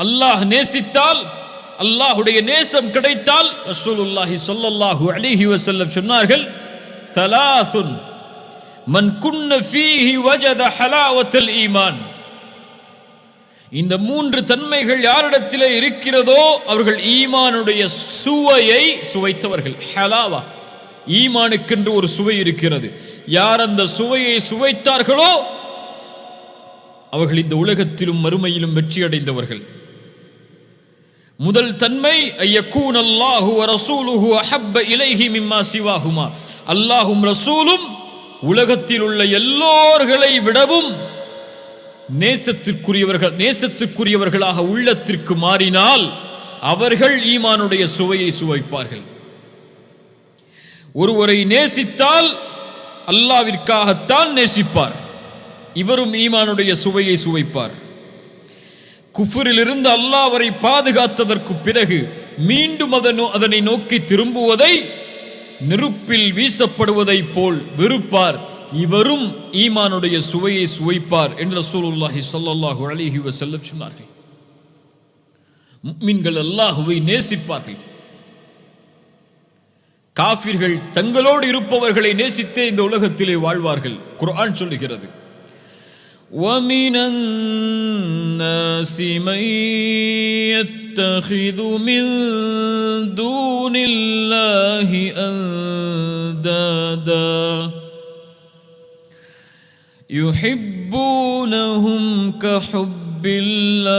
அல்லாஹ் நேசித்தால், அல்லாஹுடைய நேசம் கிடைத்தால், ரசூலுல்லாஹி ஸல்லல்லாஹு அலைஹி வஸல்லம் சொன்னார்கள், ஸலாசுன் மன் குன்ன ஃபீஹி வஜத ஹலாவத்துல் ஈமான். இந்த மூன்று தன்மைகள் யாரிடத்திலே இருக்கிறதோ அவர்கள் ஈமானுடைய சுவையை சுவைத்தவர்கள். ஹலாவா, ஈமானுக்கென்று ஒரு சுவை இருக்கிறது. யார் அந்த சுவையை சுவைத்தார்களோ அவர்கள் இந்த உலகத்திலும் மறுமையிலும் வெற்றி அடைந்தவர்கள். முதல் தன்மை ஐயக்கூன் அல்லாஹு வ ரசூலுஹு அஹப்ப இலைஹி மிம்மா சிவாஹுமா. அல்லாஹும் ரசூலும் உலகத்தில் உள்ள எல்லோர்களை விடவும் நேசத்திற்குரியவர்களாக உள்ளத்திற்கு மாறினால் அவர்கள் ஈமானுடைய சுவையை சுவைப்பார்கள். ஒருவரை நேசித்தால் அல்லாஹ்விற்காகத்தான் நேசிப்பார், இவரும் ஈமானுடைய சுவையை சுவைப்பார். குஃப்ரிலிருந்து அல்லாஹ் அவரை பாதுகாத்ததற்கு பிறகு மீண்டும் அதனை நோக்கி திரும்புவதை நெருப்பில் வீசப்படுவதை போல் வெறுப்பார், இவரும் ஈமானுடைய சுவையை சுவைப்பார் என்று ரசூலுல்லாஹி ஸல்லல்லாஹு அலைஹி வஸல்லம் சொன்னார்கள். முஃமின்கள் அல்லாஹ்வை நேசிப்பார்கள். காஃபிர்கள் தங்களோடு இருப்பவர்களை நேசித்தே இந்த உலகத்திலே வாழ்வார்கள். குர்ஆன் சொல்லுகிறது, وَمِنَ النَّاسِ مَن يَتَّخِذُ مِن دُونِ اللَّهِ أَندَادًا يُحِبُّونَهُمْ كَحُبِّ اللَّهِ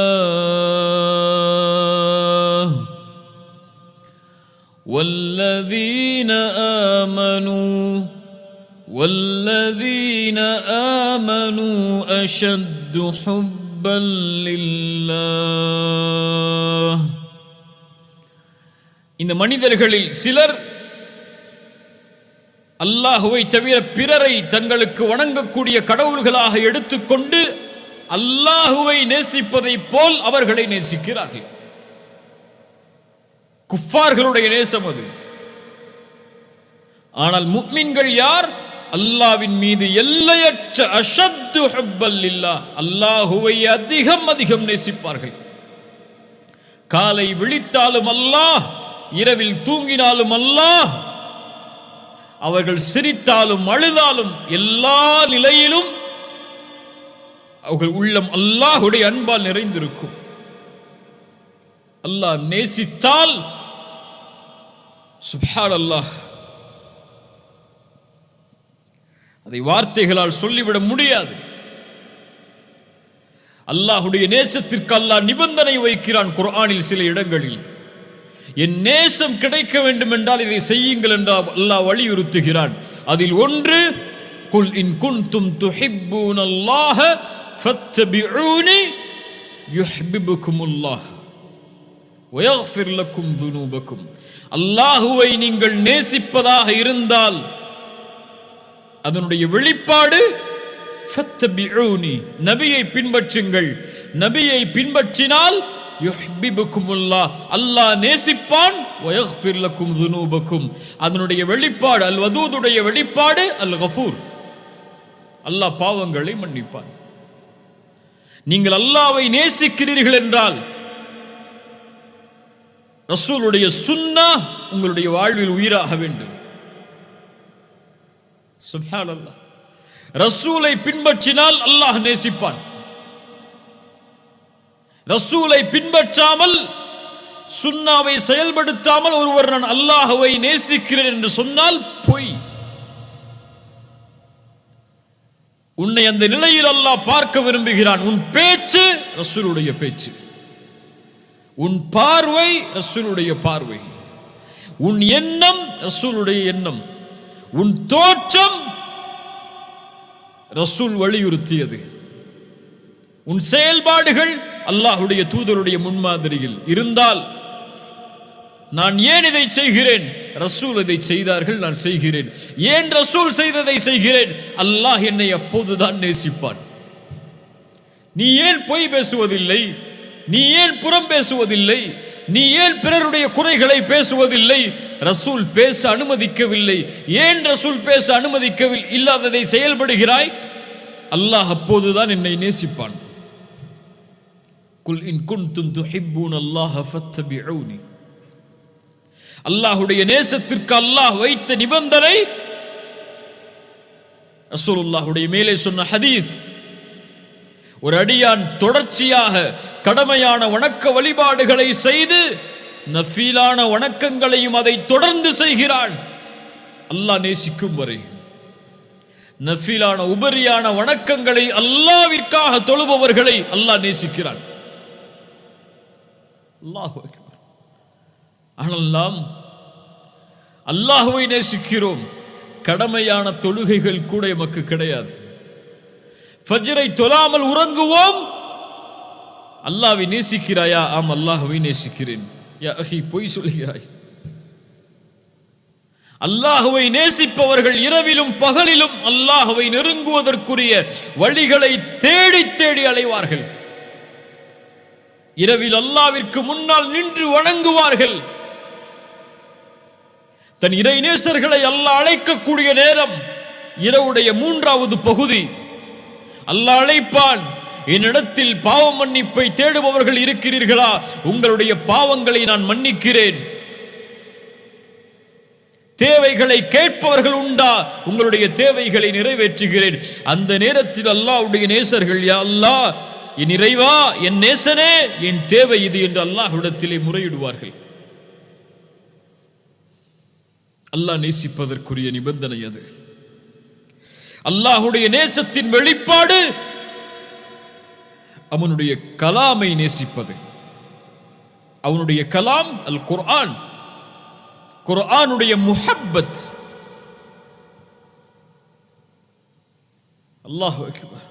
وَالَّذِينَ آمَنُوا أَشَدُّ حُبًّا لِلَّهِ. இந்த மனிதர்களில் சிலர் அல்லாஹுவை தவிர பிறரை தங்களுக்கு வணங்கக்கூடிய கடவுள்களாக எடுத்துக்கொண்டு அல்லாஹுவை நேசிப்பதை போல் அவர்களை நேசிக்கிறார்கள். குஃபார்களுடைய நேசம் அது. ஆனால் முஃமின்கள் யார்? அல்லாஹ்வின் மீது எல்லையற்ற அஷத்து ஹுப்பல் லில்லாஹ், அல்லாஹுவை அதிகம் நேசிப்பார்கள். காலை விழித்தாலும் அல்லாஹ், இரவில் தூங்கினாலும் அல்லாஹ், அவர்கள் சிரித்தாலும் அழுதாலும் எல்லா நிலையிலும் அவர்கள் உள்ளம் அல்லாஹுடைய அன்பால் நிறைந்திருக்கும். அல்லாஹ் நேசித்தால் சுப்ஹானல்லாஹ், அதை வார்த்தைகளால் சொல்லிவிட முடியாது. அல்லாஹுடைய நேசத்திற்கு அல்லாஹ் நிபந்தனை வைக்கிறான் குர்ஆனில் சில இடங்களில். என் நேசம் கிடைக்க வேண்டும் என்றால் இதை செய்யுங்கள் என்று அல்லாஹ் வலியுறுத்துகிறான். அதில் ஒன்று, குல் இன் குன்தும் துஹிப்பூனல்லாஹ ஃபத்தபிஊனி யுஹ்பிபுகுமுல்லாஹ் வ யக்ஃபிர் லக்கும் துனூபக்கும். அல்லாஹுவை நீங்கள் நேசிப்பதாக இருந்தால் அதனுடைய வெளிப்பாடு ஃபத்தபிஊனி, நபியை பின்பற்றுங்கள். நபியை பின்பற்றினால் யுஹ்பிபுகுமுல்லாஹ், அல்லாஹ் நேசிப்பான். வ யக்ஃபிர் லக்கும் துனூபக்கும், அதனுடைய வெளிப்பாடு அல் வதூதுடைய வெளிப்பாடு அல் கஃபூர், அல்லாஹ் பாவங்களை மன்னிப்பான். நீங்கள் அல்லாஹ்வை நேசிக்கிறீர்கள் என்றால் ரசூலுடைய சுன்னah உங்களுடைய வாழ்வில் உயிராக வேண்டும். சுப்ஹானல்லாஹ், ரசூலை பின்பற்றினால் அல்லாஹ் நேசிப்பான். ரசூலை பின்பற்றாமல் சுன்னாவை செயல்படுத்தாமல் ஒருவர் நான் அல்லாஹ்வை நேசிக்கிறேன் என்று சொன்னால் பொய். உன்னை அந்த நிலையில் அல்லாஹ் பார்க்க விரும்புகிறான். உன் பேச்சு ரசூலுடைய பேச்சு, உன் பார்வை ரசூலுடைய பார்வை, உன் எண்ணம் ரசூலுடைய எண்ணம், உன் தோற்றம் ரசூல் வலியுறுத்தியது, உன் செயல்பாடுகள் அல்லாஹ்வுடைய தூதருடைய முன்மாதிரியில் இருந்தால் நான் ஏன் இதை செய்கிறேன்? ரசூல் இதை செய்தார்கள், நான் செய்கிறேன். ஏன் ரசூல் செய்ததை செய்கிறேன்? அல்லாஹ் என்னை அப்போதுதான் நேசிப்பான். நீ ஏன் பொய் பேசுவதில்லை? நீ ஏன் புறம் பேசுவதில்லை? நீ ஏன் பிறருடைய குறைகளை பேசுவதில்லை? ரசூல் பேச அனுமதிக்கவில்லை. ஏன் ரசூல் பேச அனுமதிக்கவில்லை இல்லாததை செயல்படுகிறாய்? அல்லாஹ் அப்போதுதான் என்னை நேசிப்பான். குல் இன் குன்தும் துஹிப்பூனல்லாஹ ஃபத்தபிஊனி. அல்லாஹ்வுடைய நேசத்திற்கு அல்லாஹ் வைத்த நிபந்தனை ரசூலுல்லாஹ்வுடைய மேலே சொன்ன ஹதீஸ். ஒரு அடியான் தொடர்ச்சியாக கடமையான வணக்க வழிபாடுகளை செய்து நஃபீலான வணக்கங்களையும் அதை தொடர்ந்து செய்கிறான், அல்லாஹ் நேசிக்கும் வரை. நஃபீலான உபரியான வணக்கங்களை அல்லாஹ்விற்காக தொழுபவர்களை அல்லாஹ் நேசிக்கிறான். அல்லாஹு அக்பர். ஆனால் நாம் அல்லாஹ்வை நேசிக்கிறோம், கடமையான தொழுகைகள் கூட எமக்கு கிடையாது. ஃபஜ்ரை தொழாமல் உறங்குவோம். அல்லாஹ்வை நேசிக்கிறாயா? ஆம், அல்லாஹ்வை நேசிக்கிறேன். யா அஹி, பொய் சொல்கிறாய். அல்லாஹ்வை நேசிப்பவர்கள் இரவிலும் பகலிலும் அல்லாஹ்வை நெருங்குவதற்குரிய வழிகளை தேடி தேடி அலைவார்கள். இரவில் அல்லாஹ்விற்கு முன்னால் நின்று வணங்குவார்கள். தன் இறை நேசர்களை அல்லாஹ் அழைக்கக்கூடிய நேரம் இரவுடைய 3வது பகுதி. அல்லாஹ் அழைப்பான், என்னிடத்தில் பாவ மன்னிப்பை தேடுபவர்கள் இருக்கிறீர்களா? உங்களுடைய பாவங்களை நான் மன்னிக்கிறேன். தேவைகளை கேட்பவர்கள் உண்டா? உங்களுடைய தேவைகளை நிறைவேற்றுகிறேன். அந்த நேரத்தில் அல்லாஹ்வுடைய நேசர்கள், யா அல்லாஹ், என் இறைவா, என் நேசனே, என் தேவை இது என்று அல்லாஹ்விடத்திலே முறையிடுவார்கள். அல்லாஹ் நேசிப்பதற்குரிய நிபந்தனை அது. அல்லாஹ்வுடைய நேசத்தின் வெளிப்பாடு அவனுடைய கலாமை நேசிப்பது. அவனுடைய கலாம் அல் குர்ஆன், குர்ஆனுடைய முஹப்பத். அல்லாஹு அக்பர்.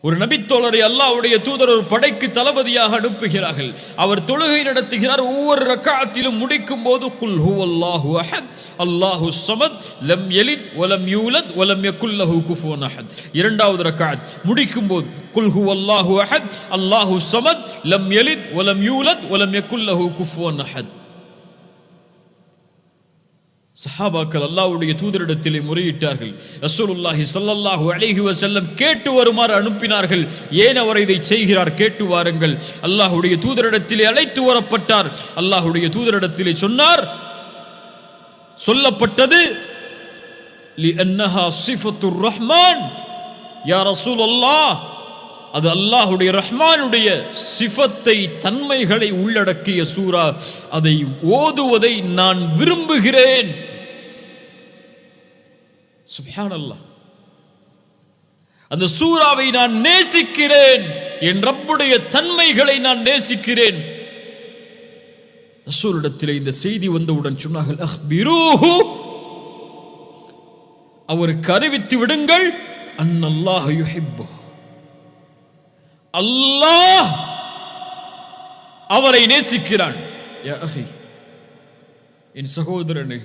ஒரு நபித்தோழரை அல்லாஹ்வுடைய தூதர் ஒரு படைக்கு தளபதியாக அனுப்புகிறார்கள். அவர் தொழுகை நடத்துகிறார். ஒவ்வொரு ரக்அத்திலும் முடிக்கும் போது குல் ஹுவல்லாஹு அஹத் அல்லாஹுஸ் ஸமத் லம் யலித் வலம் யூலத் வலம் யகுல் லஹு குஃபுவன் அஹத். இரண்டாவது ரக்அத் முடிக்கும் போது குல் ஹுவல்லாஹு அஹத் அல்லாஹுஸ் ஸமத் லம் யலித் வலம் யூலத் வலம் யகுல் லஹு குஃபுவன் அஹத். சஹாபாக்கள் அல்லாஹ்வுடைய தூதரிடத்திலே முறையிட்டார்கள். ரசூலுல்லாஹி ஸல்லல்லாஹு அலைஹி வஸல்லம் கேட்டு வருமாறு அனுப்பினார்கள். ஏன் அவர் இதை செய்கிறார்? கேட்டு வாருங்கள். அல்லாஹ்வுடைய தூதரிடத்திலே அழைத்து வரப்பட்டார். அல்லாஹ்வுடைய தூதரிடத்திலே சொன்னார், சொல்லப்பட்டது லிஅன்னஹா ஸிஃபத்துர் ரஹ்மான். யா ரசூலல்லாஹ், அது அல்லாஹ்வுடைய ரஹ்மானுடைய சிஃபத்தை, தன்மைகளை உள்ளடக்கிய சூரா. அதை ஓதுவதை நான் விரும்புகிறேன். சுப்ஹானல்லாஹ். அந்த சூராவை நான் நேசிக்கிறேன். என் ரப்புடைய தன்மைகளை நான் நேசிக்கிறேன். ரசூலிடத்தில் இந்த செய்தி வந்தவுடன் சொன்னார்கள், அஹ்பிரூஹு, அவருக்கு அறிவித்து விடுங்கள், அன்னல்லாஹு யுஹிப்பு, அல்லாஹ் அவரை நேசிக்கிறான். யா அஹி, என் சகோதரனே,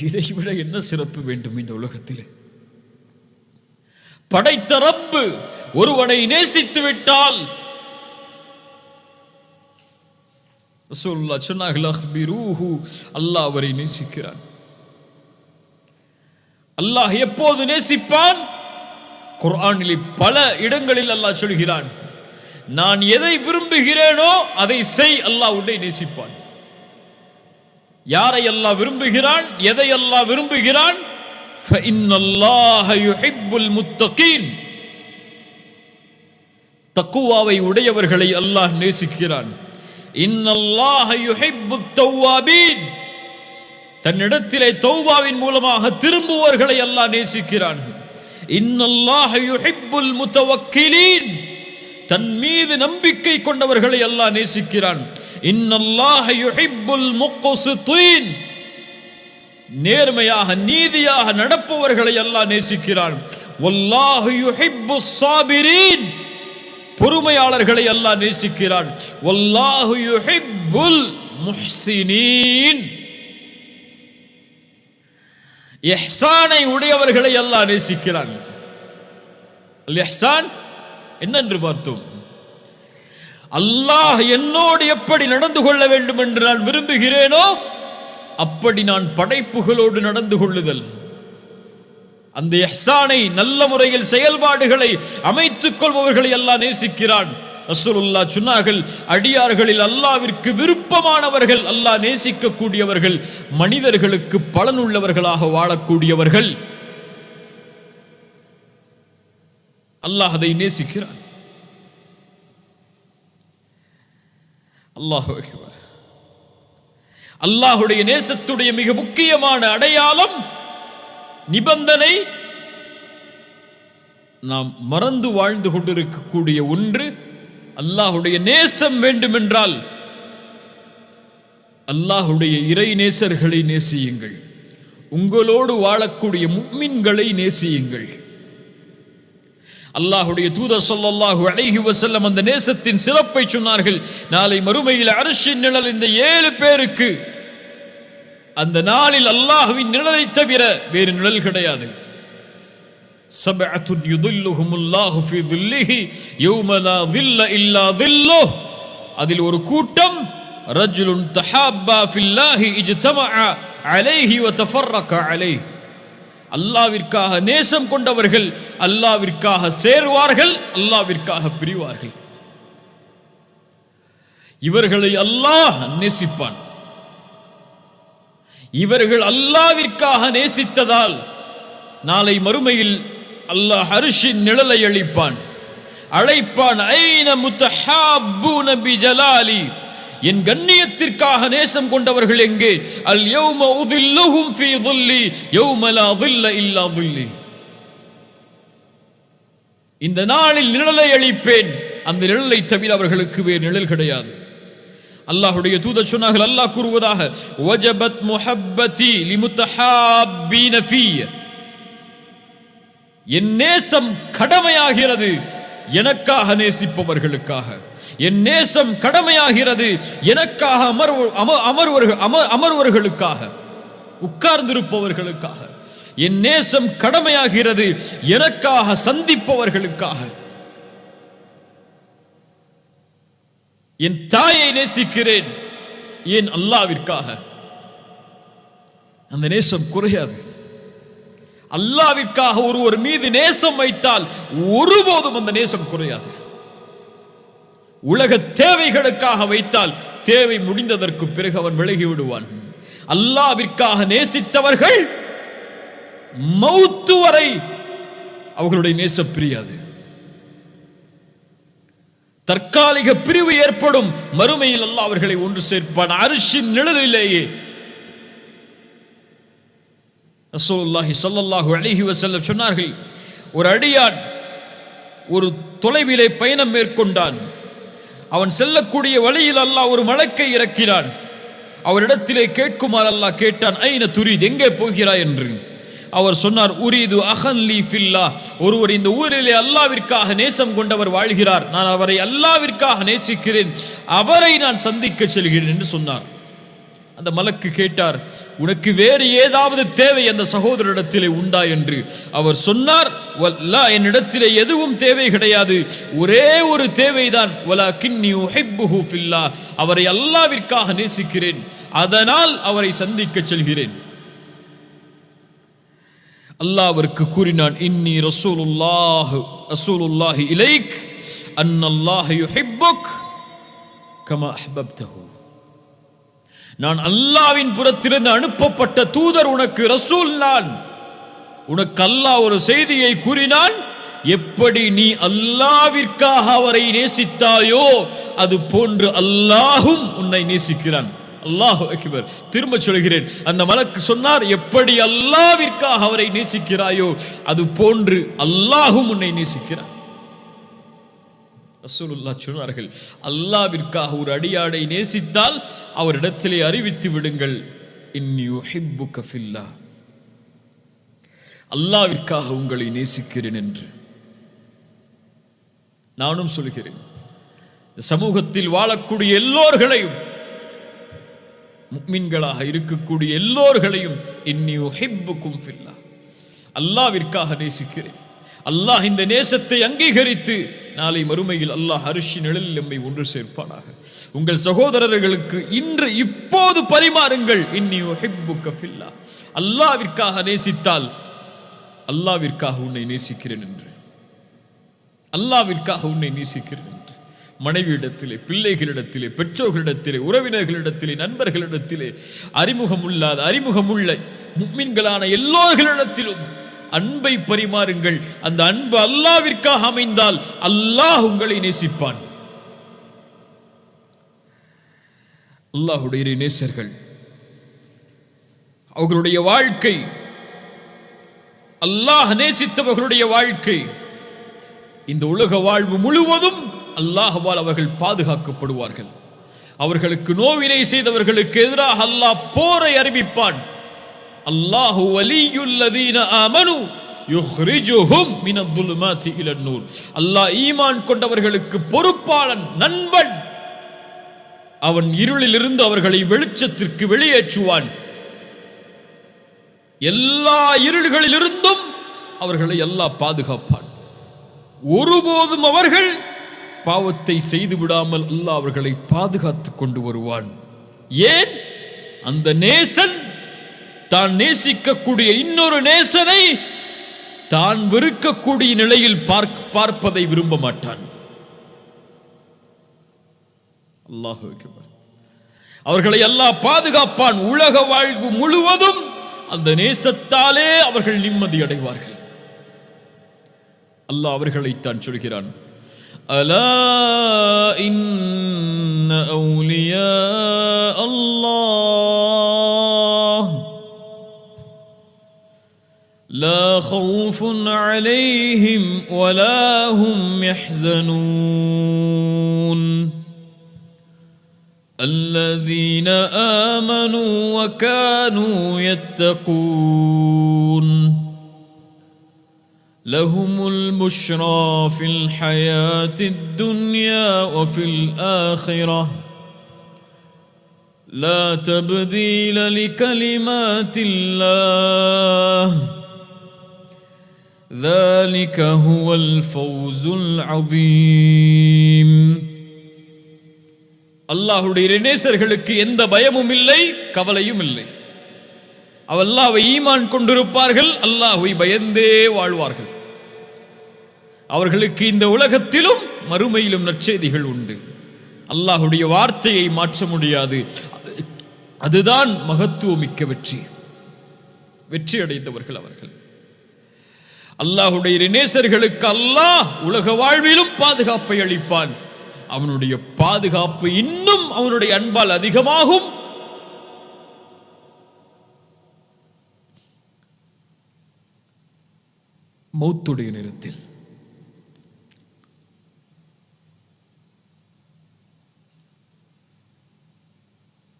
இதைவிட என்ன சிறப்பு வேண்டும் இந்த உலகத்திலே? படைத்த ரப்பு ஒருவனை நேசித்து விட்டால், ரசூலுல்லாஹ் சொன்னார்கள், அஹ்பிரூஹு, அல்லாஹ் அவரை நேசிக்கிறான். அல்லாஹ் எப்போது நேசிப்பான்? குர்ஆனிலே பல இடங்களில் அல்லாஹ் சொல்கிறான், நான் எதை விரும்புகிறேனோ அதை செய், அல்லாஹ் உன்னை நேசிப்பான். யாரை அல்லாஹ் விரும்புகிறான், எதை அல்லாஹ் விரும்புகிறான்? ஃபஇன்னல்லாஹ யுஹிப்புல் முத்தகீன், தக்வாவை உடையவர்களை அல்லாஹ் நேசிக்கிறான். இன்னல்லாஹ யுஹிப்புத் தவ்வாபீன், தன்னிடத்திலே தௌபாவின் மூலமாக திரும்புவர்களை அல்லாஹ் நேசிக்கிறான். இன்னல்லாஹ யுஹிப்புல் முத்தவக்கிலீன், தன் மீது நம்பிக்கை கொண்டவர்களை அல்லாஹ் நேசிக்கிறான். இன்னல்லாஹ யுஹிப்புல் முக்ஸிதீன், நேர்மையாக நீதியாக நடப்பவர்களை அல்லாஹ் நேசிக்கிறான். வல்லாஹு யுஹிப்புஸ் ஸாபிரீன், பொறுமையாளர்களை அல்லாஹ் நேசிக்கிறான். வல்லாஹு யுஹிப்புல் முஹ்ஸினீன், இஹ்சானை உடையவர்களை அல்லாஹ் நேசிக்கிறான். அல் இஹ்சான் என்னென்று பார்த்தோம்? அல்லாஹ் என்னோடு எப்படி நடந்து கொள்ள வேண்டும் என்று நான் விரும்புகிறேனோ அப்படி நான் படைப்புகளோடு நடந்து கொள்ளுதல். அந்த இஹ்சானை, நல்ல முறையில் செயல்பாடுகளை அமைத்துக் கொள்பவர்களை அல்லாஹ் நேசிக்கிறான். ரசூலுல்லாஹ் சொன்னார்கள், அடியார்களில் அல்லாஹ்விற்கு விருப்பமானவர்கள், அல்லாஹ் நேசிக்கக்கூடியவர்கள், மனிதர்களுக்கு பலனுள்ளவர்களாக வாழக்கூடியவர்கள். அல்லாஹ் அதை நேசிக்கிறான். அல்லாஹு அக்பர். அல்லாஹுடைய நேசத்துடைய மிக முக்கியமான அடையாளம், நிபந்தனை, நாம் மறந்து வாழ்ந்து கொண்டிருக்கக்கூடிய ஒன்று. அல்லாஹுடைய நேசம் வேண்டுமென்றால் அல்லாஹுடைய இறை நேசர்களை நேசியுங்கள், உங்களோடு வாழக்கூடிய முஃமின்களை நேசியுங்கள். அல்லாஹுடைய தூதர் ஸல்லல்லாஹு அலைஹி வஸல்லம் அந்த நேசத்தின் சிறப்பை சொன்னார்கள். நாளை மறுமையில் அர்ஷின் நிழல் இந்த 7 பேருக்கு, அந்த நாளில் அல்லாஹ்வின் நிழலை தவிர வேறு நிழல் கிடையாது. சபஅத்துன் யுதில்லுஹுமுல்லாஹு ஃபீ ظில்லிஹி யௌம லா ظில்ல இல்லா ظில்லுஹ். அதில் ஒரு கூட்டம், ரஜுலுன் தஹாப்பா ஃபில்லாஹி இஜ்தமஅ அலைஹி வ தஃபர்ரக அலைஹி. அல்லாஹ்விற்காக நேசம் கொண்டவர்கள் அல்லாஹ்விற்காக சேர்வார்கள், அல்லாஹ்விற்காக பிரிவார்கள். இவர்களை அல்லாஹ் நேசிப்பான். இவர்கள் அல்லாஹ்விற்காக நேசித்ததால் நாளை மறுமையில் அல்லாஹ் அர்ஷின் நிழலை அழைப்பான். ஐன முத்தஹாப்பூன பிஜலாலி, என் கண்ணியத்திற்காக நேசம் கொண்டவர்கள் எங்கே? அல் யௌம உதில்லுஹும் ஃபீ ظில்லி யௌம லா ظில்ல இல்லா ظில்லி. இந்த நாளில் நிழலை அளிப்பேன், அந்த நிழலை தவிர அவர்களுக்கு வேறு நிழல் கிடையாது. அல்லாஹ்வுடைய தூதர் சொன்னார்கள், அல்லாஹ் கூறுவதாக, வஜபத் முஹப்பதி லிமுத்தஹாப்பீன ஃபீ, என் நேசம் கடமையாகிறது எனக்காக நேசிப்பவர்களுக்காக. என் நேசம் கடமையாகிறது எனக்காக அமர்வர்களுக்காக, உட்கார்ந்திருப்பவர்களுக்காக. என் நேசம் கடமையாகிறது எனக்காக சந்திப்பவர்களுக்காக. என் தாயை நேசிக்கிறேன், ஏன்? அல்லாஹ்விற்காக. அந்த நேசம் குறையாது. அல்லாஹ்விற்காக ஒருவர் மீது நேசம் வைத்தால் ஒருபோதும் அந்த நேசம் குறையாது. உலக தேவைகளுக்காக வைத்தால் தேவை முடிந்ததற்கு பிறகு அவன் விலகி விடுவான். அல்லாஹ்விற்காக நேசித்தவர்கள் மௌத்து வரை அவர்களுடைய நேசம் பிரியாது. தற்காலிக பிரிவு ஏற்படும், மறுமையில் அல்லாஹ் அவர்களை ஒன்று சேர்ப்பான் அர்ஷின் நிழலிலேயே. ரசூலுல்லாஹி ஸல்லல்லாஹு அலைஹி வஸல்லம் சொன்னார்கள், ஒரு அடியான் ஒரு தொலைவிலே பயணம் மேற்கொண்டான். அவன் செல்லக்கூடிய வழியில் அல்லாஹ் ஒரு மலக்கை இறக்கினான். அவரிடத்திலே கேட்குமாறு அல்லாஹ் கேட்டான், ஐன துரீத், எங்கே போகிறாய் என்று. அவர் சொன்னார், உரீது அஹன் லீ ஃபில்லாஹ், ஒருவர் இந்த ஊரிலே அல்லாஹ்விற்காக நேசம் கொண்டவர் வாழ்கிறார், நான் அவரை அல்லாஹ்விற்காக நேசிக்கிறேன், அவரை நான் சந்திக்க செல்கிறேன் என்று சொன்னார். அந்த மலக்கு கேட்டார், உனக்கு வேறு ஏதாவது தேவை அந்த சகோதரரிடத்திலே உண்டா என்று. அவர் சொன்னார், வல்லா, என்னிடத்திலே எதுவும் தேவை கிடையாது, ஒரே ஒரு தேவைதான், வலாகின்னி உஹிப்புஹு ஃபில்லாஹ், அவரை அல்லாஹ்விற்காக நேசிக்கிறேன், அதனால் அவரை சந்திக்க செல்கிறேன். அல்லாஹ் அவருக்கு கூறினான், இன்னி ரசூலுல்லாஹி இலைக் அன்னல்லாஹ யுஹிப்புக் கமா அஹ்பப்தஹு, நான் அல்லாஹ்வின் புறத்திலிருந்து அனுப்பப்பட்ட தூதர், உனக்கு ரசூல் நான். உனக்கு அல்லாஹ் ஒரு செய்தியை கூறினான், எப்படி நீ அல்லாஹ்விற்காக அவரை நேசித்தாயோ அது போன்று அல்லாஹும் உன்னை நேசிக்கிறான். அல்லாஹு அக்பர். திரும்ப சொல்கிறேன், அந்த மலக்கு சொன்னார், எப்படி அல்லாஹ்விற்காக அவரை நேசிக்கிறாயோ அது போன்று அல்லாஹும் உன்னை நேசிக்கிறான். ரசூலுல்லாஹ் சொன்னார்கள், அல்லாஹ்விற்காக ஒரு அடியானை நேசித்தால் அவரிடத்திலே அறிவித்து விடுங்கள், இன்னி உஹிப்புக ஃபில்லாஹ், அல்லாஹ்விற்காக உங்களை நேசிக்கிறேன் என்று. நானும் சொல்கிறேன், சமூகத்தில் வாழக்கூடிய எல்லோர்களையும், முஃமின்களாக இருக்கக்கூடிய எல்லோர்களையும், இன்னி உஹிப்புகும் ஃபில்லாஹ், அல்லாஹ்விற்காக நேசிக்கிறேன். அல்லாஹ் இந்த நேசத்தை அங்கீகரித்து நாளை மறுமையில் அல்லாஹ் அர்ஷின் நிழலில் நம்மை ஒன்று சேர்ப்பானாக. உங்கள் சகோதரர்களுக்கு இன்று இப்போது பரிமாறுங்கள், இன்னி உஹிப்புக ஃபில்லாஹ், அல்லாஹ்விற்காக நேசித்தால் அல்லாஹ்விற்காக உன்னை நேசிக்கிறேன் என்று, அல்லாஹ்விற்காக உன்னை நேசிக்கிறேன் என்று. மனைவியிடத்திலே, பிள்ளைகளிடத்திலே, பெற்றோர்களிடத்திலே, உறவினர்களிடத்திலே, நண்பர்களிடத்திலே, அறிமுகமுள்ளாத அறிமுகமுள்ள முஃமின்களான எல்லோர்களிடத்திலும் அன்பை பரிமாறுங்கள். அந்த அன்பு அல்லாஹ்விற்காக அமைந்தால் அல்லாஹ் உங்களை நேசிப்பான். அல்லாஹ்வுடைய நேசர்கள் அவர்களுடைய வாழ்க்கை, அல்லாஹ் நேசித்தவர்களுடைய வாழ்க்கை, இந்த உலக வாழ்வு முழுவதும் அல்லாஹ்வால் அவர்கள் பாதுகாக்கப்படுவார்கள். அவர்களுக்கு நோவினை செய்தவர்களுக்கு எதிராக அல்லாஹ் போரை அறிவிப்பான். அல்லாஹு வலியுல்லதீன ஆமனு யுக்ரிஜுஹும் மினல்-ظுலுமாத்தி இலன்-நூர். அல்லாஹ் ஈமான் கொண்டவர்களுக்கு பொறுப்பாளன், நண்பன். அவன் இருளிலிருந்து அவர்களை வெளிச்சத்திற்கு வெளியேற்றுவான். எல்லா இருள்களிலிருந்தும் அவர்களை அல்லாஹ் பாதுகாப்பான். ஒருபோதும் அவர்கள் பாவத்தை செய்து விடாமல் அல்லாஹ் அவர்களை பாதுகாத்துக் கொண்டு வருவான். ஏன்? அந்த நேசன் தான் நேசிக்கக்கூடிய இன்னொரு நேசனை தான் வெறுக்கக்கூடிய நிலையில் பார்ப்பதை விரும்ப மாட்டான். அல்லாஹ் அவர்களை அல்லாஹ் பாதுகாப்பான். உலக வாழ்வு முழுவதும் அந்த நேசத்தாலே அவர்கள் நிம்மதி அடைவார்கள். அல்லாஹ் அவர்களைத்தான் சொல்கிறான். அலா இன்ன அவுலியா அல்லாஹ் லா கௌஃபுன் அலைஹிம் வலா ஹும் யஹ்ஸனூன் الذين آمنوا وكانوا يتقون لهم البشرى في الحياة الدنيا وفي الآخرة لا تبديل لكلمات الله ذلك هو الفوز العظيم. அல்லாஹ்வுடைய நேசர்களுக்கு எந்த பயமும் இல்லை, கவலையும் இல்லை. அல்லாஹ்வை ஈமான் கொண்டிருப்பார்கள், அல்லாஹ்வை பயந்தே வாழ்வார்கள். அவர்களுக்கு இந்த உலகத்திலும் மறுமையிலும் நற்செய்திகள் உண்டு. அல்லாஹ்வுடைய வார்த்தையை மாற்ற முடியாது. அதுதான் மகத்துவமிக்க வெற்றி. வெற்றி அடைந்தவர்கள் அவர்கள். அல்லாஹ்வுடைய நேசர்களுக்கு அல்லாஹ் உலக வாழ்விலும் பாதுகாப்பை அளிப்பான். அவனுடைய பாதுகாப்பு இன்னும் அவனுடைய அன்பால் அதிகமாகும். மௌத்துடைய நேரத்தில்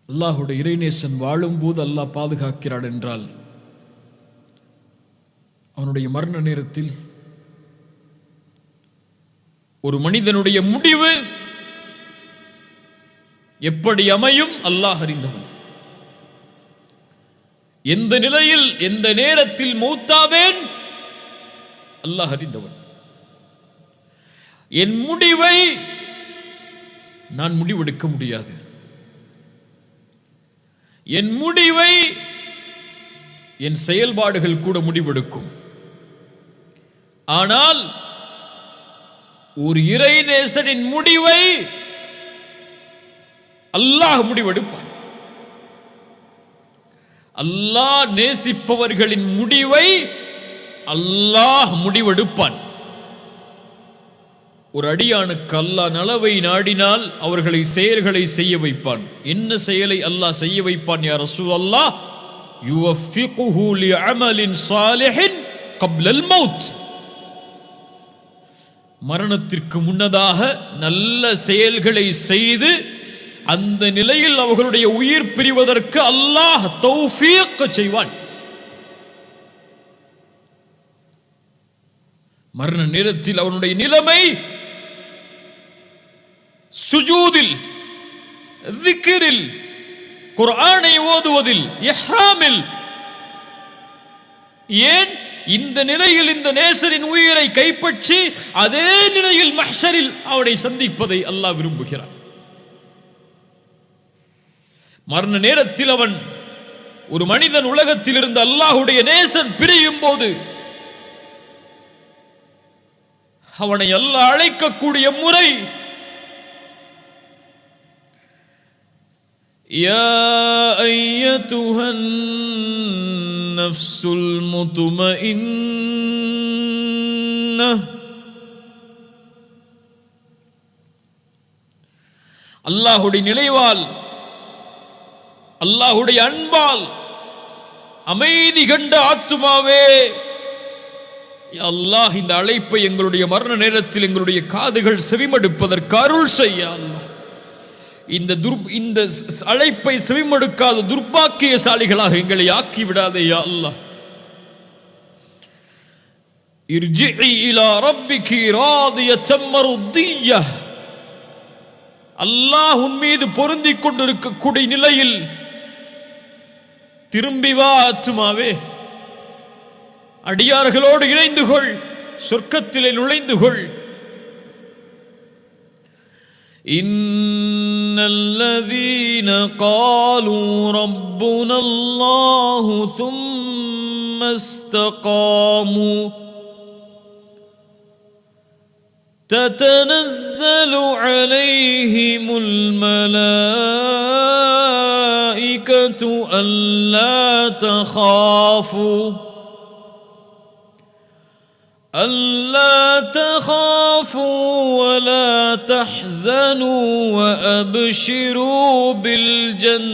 அல்லாஹ்வுடைய இறைநேசன் வாழும்போது அல்லாஹ் பாதுகாக்கிறான் என்றால், அவனுடைய மரண நேரத்தில் ஒரு மனிதனுடைய முடிவு எப்படி அமையும் அல்லாஹ் அறிந்தவன். எந்த நிலையில் எந்த நேரத்தில் மௌத்தாவேன் அல்லாஹ் அறிந்தவன். என் முடிவை நான் முடிவெடுக்க முடியாது. என் முடிவை என் செயல்பாடுகள் கூட முடிவெடுக்கும். ஆனால் ஒரு இறைநேசனின் முடிவை அல்லாஹ் முடிவெடுப்பான். அல்லாஹ் நேசிப்பவர்களின் முடிவை அல்லாஹ் முடிவெடுப்பான். ஒரு அடியானுக்கு அல்லாஹ் நலவை நாடினால் அவர்களை செயல்களை செய்ய வைப்பான். என்ன செயலை அல்லாஹ் செய்ய வைப்பான்? யா ரசூலல்லாஹ், யுவஃபிகுஹு லிஅமலின் ஸாலிஹின் கப்லல் மௌத். மரணத்திற்கு முன்னதாக நல்ல செயல்களை செய்து அந்த நிலையில் அவர்களுடைய உயிர் பிரிவதற்கு அல்லாஹ் தௌஃபீக் செய்வான். மரண நேரத்தில் அவனுடைய நிலைமை சுஜூதில், திக்ரில், குர்ஆனை ஓதுவதில், இஹ்ராமில். ஏன் இந்த நிலையில் இந்த நேசரின் உயிரை கைப்பற்றி அதே நிலையில் மஹ்ஷரில் அவனை சந்திப்பதை அல்லாஹ் விரும்புகிறான். மரண நேரத்தில் அவன் ஒரு மனிதன் உலகத்தில் இருந்து அல்லாஹ்வுடைய நேசன் பிரியும் போது அவனை அல்லாஹ் அழைக்கக்கூடிய முறை يا أيتها النفس المطمئنة அல்லாஹ்வுடைய நிலைவால் அல்லாஹ்வுடைய அன்பால் அமைதி கண்ட ஆத்துமாவே, அல்லாஹ் இந்த அழைப்பை எங்களுடைய மரண நேரத்தில் எங்களுடைய காதுகள் செவிமடுப்பதற்கு அருள் செய்ய அல்லாஹ். இந்த அழைப்பை செவிமடுக்காத துர்பாக்கியசாலிகளாக எங்களை ஆக்கி விடாதே யா அல்லாஹ். இர்ஜிஇ இலா ரப்பிகி ராதியத்தம் மர்திய்யஹ். அல்லாஹ் உன் மீது பொருந்திக் கொண்டிருக்கக்கூடிய நிலையில் திரும்பி வா ஆத்துமாவே, அடியார்களோடு இணைந்து கொள், சொர்க்கத்திலே நுழைந்து கொள். இன்னல்லதீன காலூ ரப்புனல்லாஹு ثم استقاموا تتنزل عليهم الملائكة ألا تخافوا ولا تحزنوا وأبشروا بالجنة.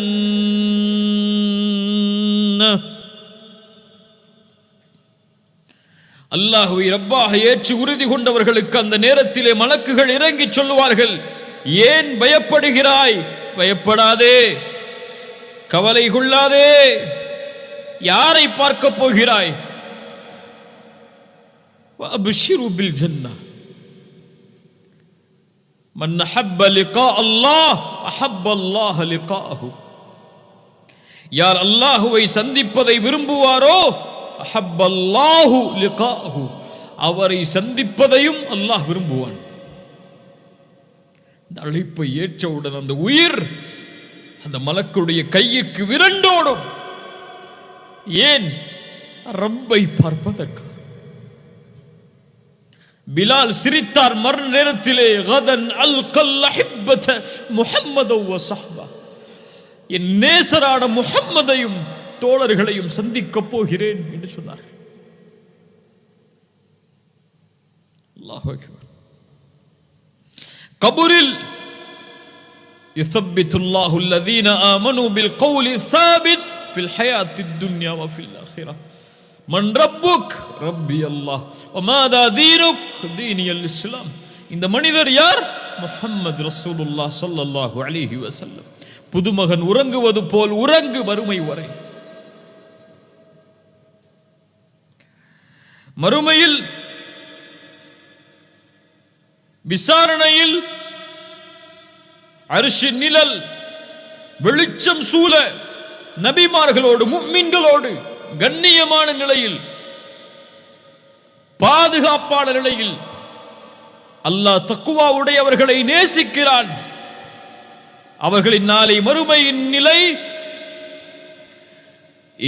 அல்லாஹ்வை ரப்பாக ஏற்று உறுதி கொண்டவர்களுக்கு அந்த நேரத்திலே மலக்குகள் இறங்கி சொல்லுவார்கள், ஏன் பயப்படுகிறாய்? பயப்படாதே, கவலை கொள்ளாதே. யாரை பார்க்க போகிறாய்? وأبشروا بالجنة من أحب لقاء الله أحب الله لقاءه. யார் அல்லாஹ்வை சந்திப்பதை விரும்புவாரோ أحب الله لقاءه, அவரை சந்திப்பதையும் அல்லாஹ் விரும்புவான். இந்த அழைப்பை ஏற்றவுடன் அந்த உயிர் அந்த மலக்குடைய கையிற்கு விரண்டோடும். ஏன்? ரப்பை பார்ப்பதற்கு. பிலால் சிரித்தார் மரண நேரத்திலே, கதன் அல்கல் அஹிப்பத முஹம்மத வ ஸஹ்பா, என் நேசரான முஹம்மதையும் தோழர்களையும் சந்திக்கப் போகிறேன் என்று சொன்னார்கள். அல்லாஹு அக்பர். கபூரில் யுஸப்பித்துல்லாஹு அல்லதீன ஆமனூ பில் கௌலி ஸாபித் ஃபில் ஹயாத்தித் துன்யா வ ஃபில் ஆখিরাহ. மன் ரப்புக்? ரப்பி அல்லாஹ். வமாதா தீனுக்? தீனியல் இஸ்லாம். இந்த மனிதர் யார்? முஹம்மது ரசூலுல்லாஹ் ஸல்லல்லாஹு அலைஹி வஸல்லம். புதுமகன் உறங்குவது போல் உறங்கு மறுமை வரை. மறுமையில் விசாரணையில் அர்ஷின் நிழல் வெளிச்சம் சூழ நபிமார்களோடு முஃமின்களோடு கண்ணியமான நிலையில் பாதுகாப்பான நிலையில் அல்லாஹ் தக்வா உடையவர்களை நேசிக்கிறான். அவர்களின் நாளை மறுமையின் நிலை,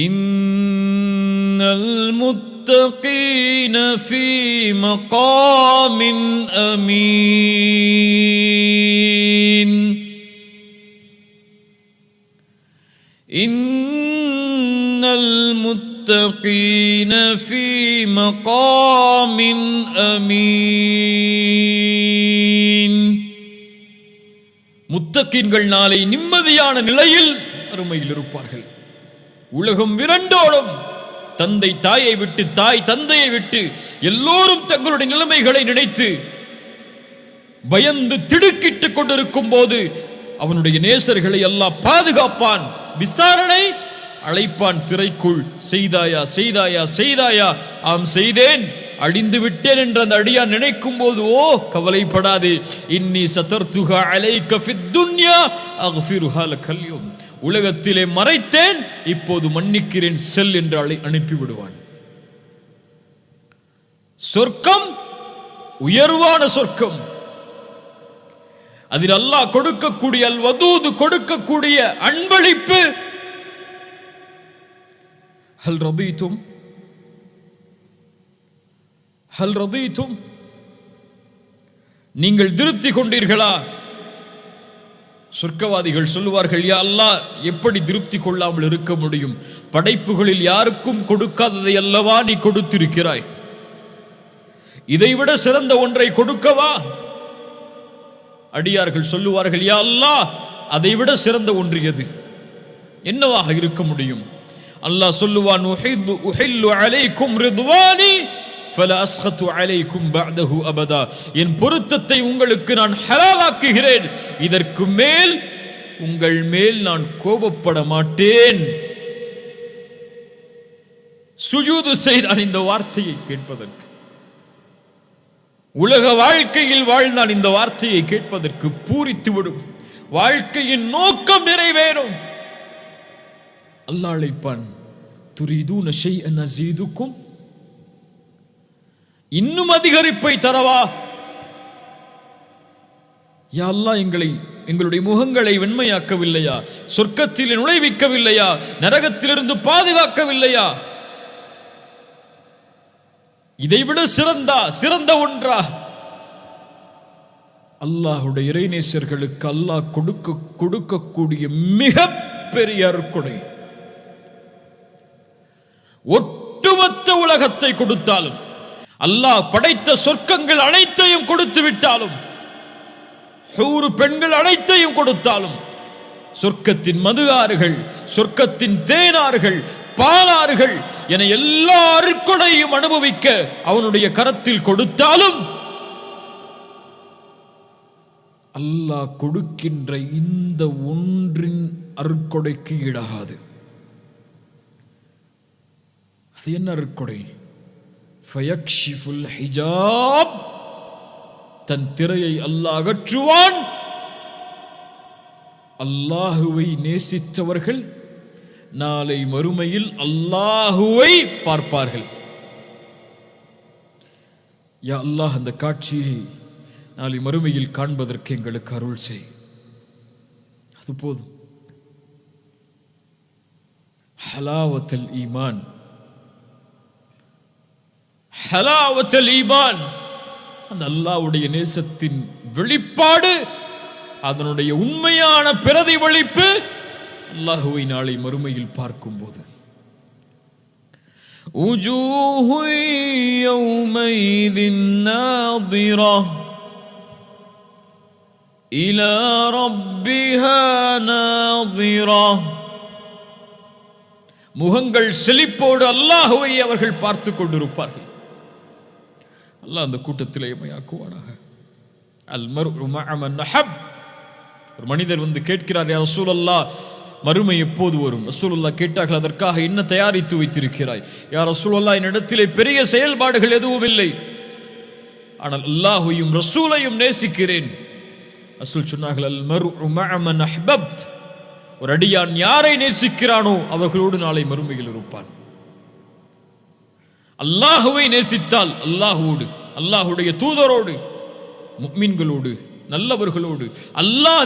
இன்னல் முத்தகீன ஃபீ மகாமின் அமீன். இன்னல் முத்தகீன ஃபீ மகாமின் அமீன். முத்தகீன்கள் நாளை நிம்மதியான நிலையில் அருமையில் இருப்பார்கள். உலகம் விரண்டோடும். தந்தை தாயை விட்டு, தாய் தந்தையை விட்டு எல்லோரும் தங்களுடைய நிலைமைகளை நினைத்து பயந்து திடுக்கிட்டுக் கொண்டிருக்கும் போது அவனுடைய நேசர்களை அல்லாஹ் பாதுகாப்பான். விசாரணை அழைப்பான் திரைக்குள். செய்தாயா செய்தாயா செய்தாயா? ஆம் செய்தேன், அழிந்து விட்டேன் என்று அந்த அடியான் நினைக்கும் போது, ஓ கவலைப்படாதே, இன்னி சதர்துஹா அலைக ஃபித் துன்யா அக்ஃபிருஹா லகல் யௌம். உலகத்திலே மறைத்தேன், இப்போது மன்னிக்கிறேன், செல் என்று அனுப்பி விடுவான். சொர்க்கம் உயர்வான சொர்க்கம். அதில் அல்லாஹ் கொடுக்கக்கூடிய அல் வதூது கொடுக்கக்கூடிய அன்பளிப்பு. ஹல் ரதீதும் ஹல் ரதீதும், நீங்கள் திருப்தி கொண்டீர்களா? சொர்க்கவாதிகள் சொல்லுவார்கள், யா அல்லாஹ், எப்படி திருப்தி கொள்ளாமல் இருக்க முடியும்? படைப்புகளில் யாருக்கும் கொடுக்காததை அல்லவா நீ கொடுத்திருக்கிறாய், இதைவிட சிறந்த ஒன்றை கொடுக்கவா? அடியார்கள் சொல்லுவார்கள், யா அல்லாஹ், அதைவிட சிறந்த ஒன்று எது? என்னவாக இருக்க முடியும்? அல்லாஹ் சொல்லுவான், உஹில்லு அலைக்கும் ரிதுவானி ஃபலா அஸ்கது அலைக்கும் பஅதஹு அபதா. என் பொருத்தத்தை உங்களுக்கு நான் ஹலாலாக்குகிறேன், இதற்கு மேல் உங்கள் மேல் நான் கோபப்பட மாட்டேன். சுஜூது செய்தான் இந்த வார்த்தையை கேட்பதற்கு. உலக வாழ்க்கையில் வாழ்ந்தான் இந்த வார்த்தையை கேட்பதற்கு. பூரித்துவிடும், வாழ்க்கையின் நோக்கம் நிறைவேறும். அல்லாஹ் அழைப்பான், துரீதூன ஷைஅன் அஸீதுக்கும், இன்னும் அதிகரிப்பை தரவா? யா அல்லாஹ், எங்களுடைய முகங்களை வெண்மையாக்கவில்லையா? சொர்க்கத்தில் நுழைவிக்கவில்லையா? நரகத்திலிருந்து பாதுகாக்கவில்லையா? இதைவிட சிறந்த ஒன்றா? அல்லாஹுடைய இறைநேசர்களுக்கு அல்லாஹ் கொடுக்கக்கூடிய மிக பெரிய அருட்கொடை. ஒட்டுமொத்த உலகத்தை கொடுத்தாலும், அல்லாஹ் படைத்த சொர்க்கங்கள் அனைத்தையும் கொடுத்து விட்டாலும், ஹூர் பெண்கள் அனைத்தையும் கொடுத்தாலும், சொர்க்கத்தின் மது ஆறுகள், சொர்க்கத்தின் தேனாறுகள், பாலாறுகள் என எல்லா அருட்கொடையும் அனுபவிக்க அவனுடைய கரத்தில் கொடுத்தாலும், அல்லாஹ் கொடுக்கின்ற இந்த ஒன்றின் அருட்கொடைக்கு ஈடாகாது. அது என்ன அருட்கொடை? ஃபயக்ஷிஃபுல் ஹிஜாப், தன் திரையை அல்லாஹ் அகற்றுவான். அல்லாஹுவை நேசித்தவர்கள் நாளை மறுமையில் அல்லாஹுவை பார்ப்பார்கள். யா அல்லாஹ், அந்த காட்சியை நாளை மறுமையில் காண்பதற்கு எங்களுக்கு அருள் செய். அது போதும். ஹலாவத்தல் ஈமான், ஹலாவத்தல் ஈமான், அந்த அல்லாஹ்வுடைய நேசத்தின் வெளிப்பாடு, அதனுடைய உண்மையான பிரதிபலிப்பு அல்லாஹுவை நாளை மறுமையில் பார்க்கும்போது. உஜூஹு யௌமைதின் நாதிரா இலா ரப்பிஹா நாதிரா. முகங்கள் செழிப்போடு அல்லாஹுவை அவர்கள் பார்த்து கொண்டிருப்பார்கள். அல்லாஹ் அந்த கூட்டத்திலே எம்மையாக்குவானாக. அல் மர்உ மஅ மன் அஹப். ஒரு மனிதர் வந்து கேட்கிறார், யா ரசூலல்லாஹ், மறுமை எப்போது வரும்? ரசூலுல்லாஹ் கேட்டார்கள், அதற்காக என்ன தயாரித்து வைத்திருக்கிறாய்? யா ரசூலல்லாஹ், என்னிடத்திலே பெரிய செயல்பாடுகள் எதுவும் இல்லை, ஆனால் அல்லாஹ்வையும் ரசூலையும் நேசிக்கிறேன். ரசூல் சொன்னார்கள், அல் மர்உ மஅ மன் அஹ்பப்த். ஒரு அடியான் யாரை நேசிக்கிறானோ அவர்களோடு நாளை மறுமையில் இருப்பான். அல்லாஹுவை நேசித்தால் அல்லாஹுவோடு, அல்லாஹுடைய தூதரோடு, முஃமின்களோடு, நல்லவர்களோடு, அல்லாஹ்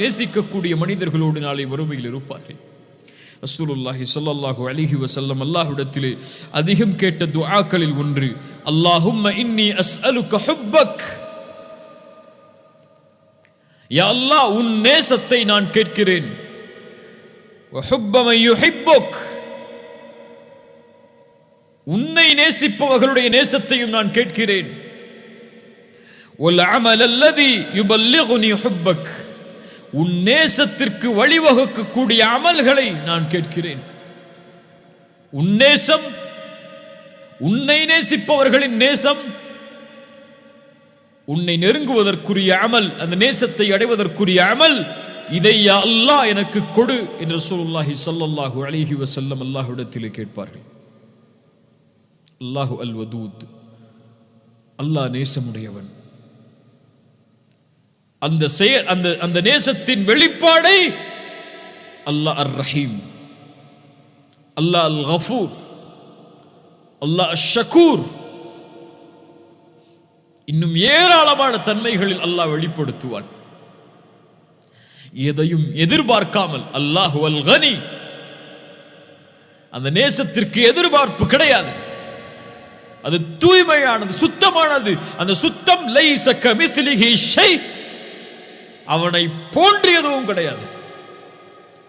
நேசிக்கக்கூடிய மனிதர்களோடு நாளை மறுமையில் இருப்பார்கள். ரசூலுல்லாஹி ஸல்லல்லாஹு அலைஹி வஸல்லம் அல்லாஹ்விடத்திலே அதிகம் கேட்ட துஆக்களில் ஒன்று, அல்லாஹும்ம இன்னி அஸ்அலுக ஹுப்பக். யா அல்லாஹ், உன் நேசத்தை நான் கேட்கிறேன். வ ஹுப்ப மன் யுஹிப்புக், உன்னை நேசிப்பவர்களுடைய நேசத்தையும் நான் கேட்கிறேன். வல் அமல் அல்லதி யுபல்லிகுனி ஹுப்பக், உன் நேசத்திற்கு வழிவகுக்கக்கூடிய அமல்களை நான் கேட்கிறேன். உன் நேசம், உன்னை நேசிப்பவர்களின் நேசம், உன்னை நெருங்குவதற்குரிய அமல், அந்த நேசத்தை அடைவதற்கு அமல், இதை யா அல்லாஹ் எனக்கு கொடு என்று ரசூலுல்லாஹி ஸல்லல்லாஹு அலைஹி வஸல்லம் அல்லாஹ்விடத்திலே கேட்பார்கள். அல்லாஹு அல் வதூத், அல்லாஹ் நேசமுடையவன். அந்த நேசத்தின் வெளிப்பாடை அல்லாஹ் அர் ரஹீம், அல்லாஹ் அல் கஃபூர், அல்லாஹ் அஷ் ஷக்கூர், இன்னும் ஏராளமான தன்மைகளில் அல்லாஹ் வெளிப்படுத்துவான். எதையும் எதிர்பார்க்காமல். அல்லாஹு அல் கனி, அந்த நேசத்திற்கு எதிர்பார்ப்பு கிடையாது. அது தூய்மையானது, சுத்தமானது. அந்த சுத்தம் லைஸ கமித்லிஹி ஷை, அவனை போன்று எதுவும் கிடையாது.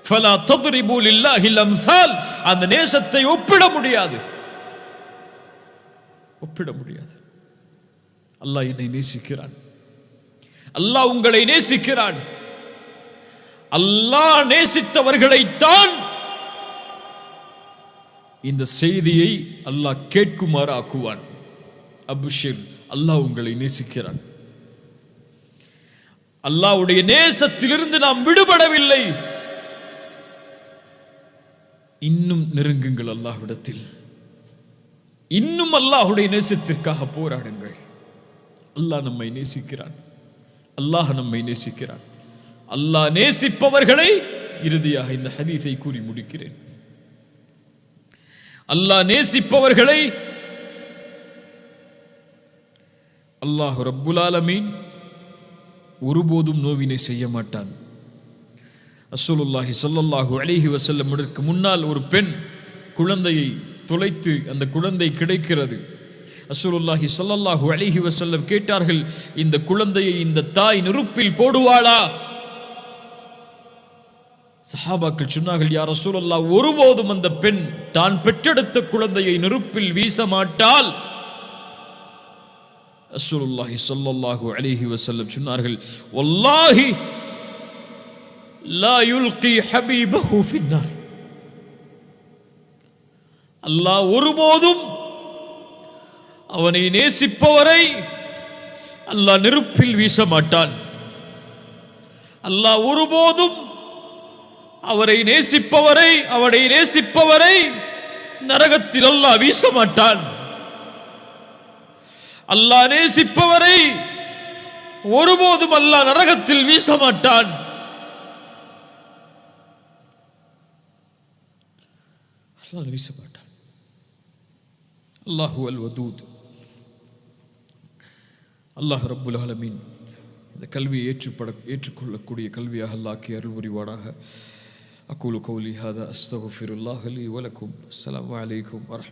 ஃபலா தத்ரிபு லில்லாஹில் அம்சால், அந்த நேசத்தை ஒப்பிட முடியாது, ஒப்பிட முடியாது. அல்லாஹ் என்னை நேசிக்கிறான், அல்லாஹ் உங்களை நேசிக்கிறான். அல்லாஹ் நேசித்தவர்களைத்தான் இந்த செய்தியை அல்லாஹ் கேட்குமாறு ஆக்குவான். அபுஷிர், அல்லாஹ் உங்களை நேசிக்கிறான். அல்லாஹ்வுடைய நேசத்திலிருந்து நாம் விடுபடவில்லை. இன்னும் நெருங்குங்கள் அல்லாஹ்விடத்தில், இன்னும் அல்லாஹ்வுடைய நேசத்திற்காக போராடுங்கள். அல்லாஹ் நம்மை நேசிக்கிறான், அல்லாஹ் நம்மை நேசிக்கிறான். அல்லாஹ் நேசிப்பவர்களை, இறுதியாக இந்த ஹதீஸை கூறி முடிக்கிறேன், அல்லாஹ் நேசிப்பவர்களை அல்லாஹ் ரப்புல் ஆலமீன் ஒருபோதும் நோவினை செய்ய மாட்டான். ரசூலுல்லாஹி ஸல்லல்லாஹு அலைஹி வஸல்லம் இதற்கு முன்னால் ஒரு பெண் குழந்தையை தொலைத்து அந்த குழந்தை கிடைக்கிறது. ரசூலுல்லாஹி ஸல்லல்லாஹு அலைஹி வஸல்லம் கேட்டார்கள், இந்த குழந்தையை இந்த தாய் நெருப்பில் போடுவாளா? சஹாபாக்கள் சொன்னார்கள், யா ரசூலல்லாஹ், ஒருபோதும் அந்த பெண் தான் பெற்றெடுத்த குழந்தையை நெருப்பில் வீச மாட்டாள். ரசூலுல்லாஹி ஸல்லல்லாஹு அலைஹி வஸல்லம் சொன்னார்கள், வல்லாஹி லா யுல்கி ஹபீபஹு ஃபின்னார். அல்லாஹ் ஒருபோதும் அவனை நேசிப்பவரை அல்லாஹ் நெருப்பில் வீச மாட்டான். அல்லாஹ் ஒருபோதும் அவனை நேசிப்பவரை நரகத்தில் அல்லாஹ் வீச மாட்டான். அல்லாஹ் நேசிப்பவரை ஒருபோதும் அல்லாஹ் நரகத்தில் வீச மாட்டான். அல்லாஹ் வீச மாட்டான். அல்லாஹு அல் வதூத். அல்லாஹ் ரப்புல் ஆலமீன் இந்த கல்வியை ஏற்றுக்கொள்ளக்கூடிய கல்வியாக அல்லாஹ்க்கு அருள் புரிவானாக. அகூலு கௌலி ஹாதா அஸ்தக்ஃபிருல்லாஹ் லி வ லக்கும். அஸ்ஸலாமு அலைக்கும் வரஹ்மத்துல்லாஹி.